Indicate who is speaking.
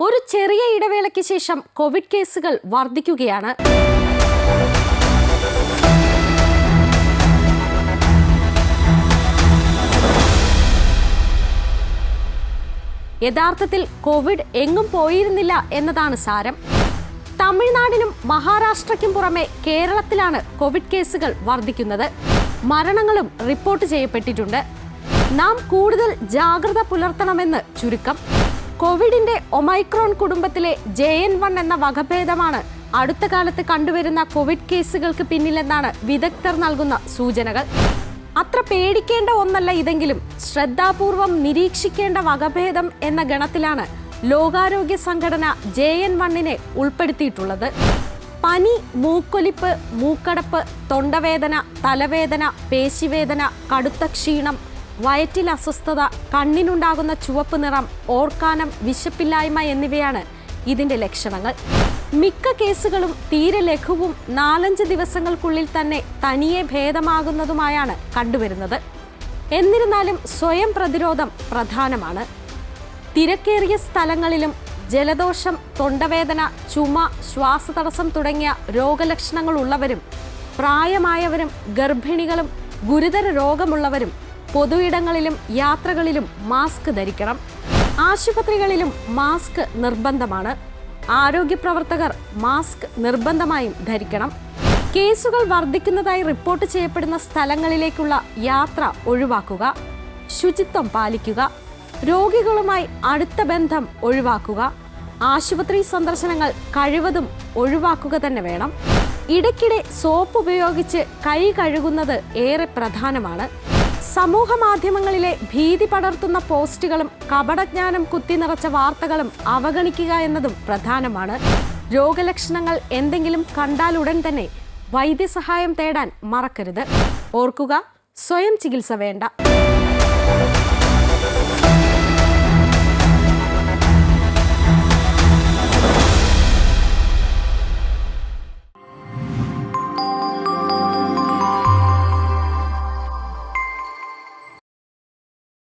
Speaker 1: ഒരു ചെറിയ ഇടവേളയ്ക്ക് ശേഷം കോവിഡ് കേസുകൾ വർദ്ധിക്കുകയാണ്. യഥാർത്ഥത്തിൽ കോവിഡ് എങ്ങും പോയിരുന്നില്ല എന്നതാണ് സാരം. തമിഴ്നാടിനും മഹാരാഷ്ട്രയ്ക്കും പുറമെ കേരളത്തിലാണ് കോവിഡ് കേസുകൾ വർദ്ധിക്കുന്നത്. മരണങ്ങളും റിപ്പോർട്ട് ചെയ്യപ്പെട്ടിട്ടുണ്ട്. നാം കൂടുതൽ ജാഗ്രത പുലർത്തണമെന്ന് ചുരുക്കം. കോവിഡിന്റെ ഒമൈക്രോൺ കുടുംബത്തിലെ JN.1 എന്ന വകഭേദമാണ് അടുത്ത കാലത്ത് കണ്ടുവരുന്ന കോവിഡ് കേസുകൾക്ക് പിന്നിലെന്നാണ് വിദഗ്ധർ നൽകുന്ന സൂചനകൾ. അത്ര പേടിക്കേണ്ട ഒന്നല്ല ഇതെങ്കിലും ശ്രദ്ധാപൂർവം നിരീക്ഷിക്കേണ്ട വകഭേദം എന്ന ഗണത്തിലാണ് ലോകാരോഗ്യ സംഘടന JN.1 ഉൾപ്പെടുത്തിയിട്ടുള്ളത്. പനി, മൂക്കൊലിപ്പ്, മൂക്കടപ്പ്, തൊണ്ടവേദന, തലവേദന, പേശിവേദന, കടുത്ത ക്ഷീണം, വയറ്റിൽ അസ്വസ്ഥത, കണ്ണിനുണ്ടാകുന്ന ചുവപ്പ് നിറം, ഓർക്കാനം, വിശപ്പില്ലായ്മ എന്നിവയാണ് ഇതിന്റെ ലക്ഷണങ്ങൾ. മിക്ക കേസുകളും തീരെ ലഘുവും 4-5 ദിവസങ്ങൾക്കുള്ളിൽ തന്നെ തനിയെ ഭേദമാകുന്നതുമായാണ് കണ്ടുവരുന്നത്. എന്നിരുന്നാലും സ്വയം പ്രതിരോധം പ്രധാനമാണ്. തിരക്കേറിയ സ്ഥലങ്ങളിലും ജലദോഷം, തൊണ്ടവേദന, ചുമ, ശ്വാസതടസ്സം തുടങ്ങിയ രോഗലക്ഷണങ്ങൾ ഉള്ളവരും പ്രായമായവരും ഗർഭിണികളും ഗുരുതര രോഗമുള്ളവരും പൊതു ഇടങ്ങളിലും യാത്രകളിലും മാസ്ക് ധരിക്കണം. ആശുപത്രികളിലും മാസ്ക് നിർബന്ധമാണ്. ആരോഗ്യ പ്രവർത്തകർ മാസ്ക് നിർബന്ധമായും ധരിക്കണം. കേസുകൾ വർദ്ധിക്കുന്നതായി റിപ്പോർട്ട് ചെയ്യപ്പെടുന്ന സ്ഥലങ്ങളിലേക്കുള്ള യാത്ര ഒഴിവാക്കുക. ശുചിത്വം പാലിക്കുക. രോഗികളുമായി അടുത്ത ബന്ധം ഒഴിവാക്കുക. ആശുപത്രി സന്ദർശനങ്ങൾ കഴിവതും ഒഴിവാക്കുക തന്നെ വേണം. ഇടയ്ക്കിടെ സോപ്പ് ഉപയോഗിച്ച് കൈ കഴുകുന്നത് ഏറെ പ്രധാനമാണ്. സമൂഹ മാധ്യമങ്ങളിലെ ഭീതി പടർത്തുന്ന പോസ്റ്റുകളും കപടജ്ഞാനം കുത്തിനിറച്ച വാർത്തകളും അവഗണിക്കുക എന്നതും പ്രധാനമാണ്. രോഗലക്ഷണങ്ങൾ എന്തെങ്കിലും കണ്ടാൽ ഉടൻ തന്നെ വൈദ്യസഹായം തേടാൻ മറക്കരുത്. ഓർക്കുക, സ്വയം ചികിത്സ വേണ്ട.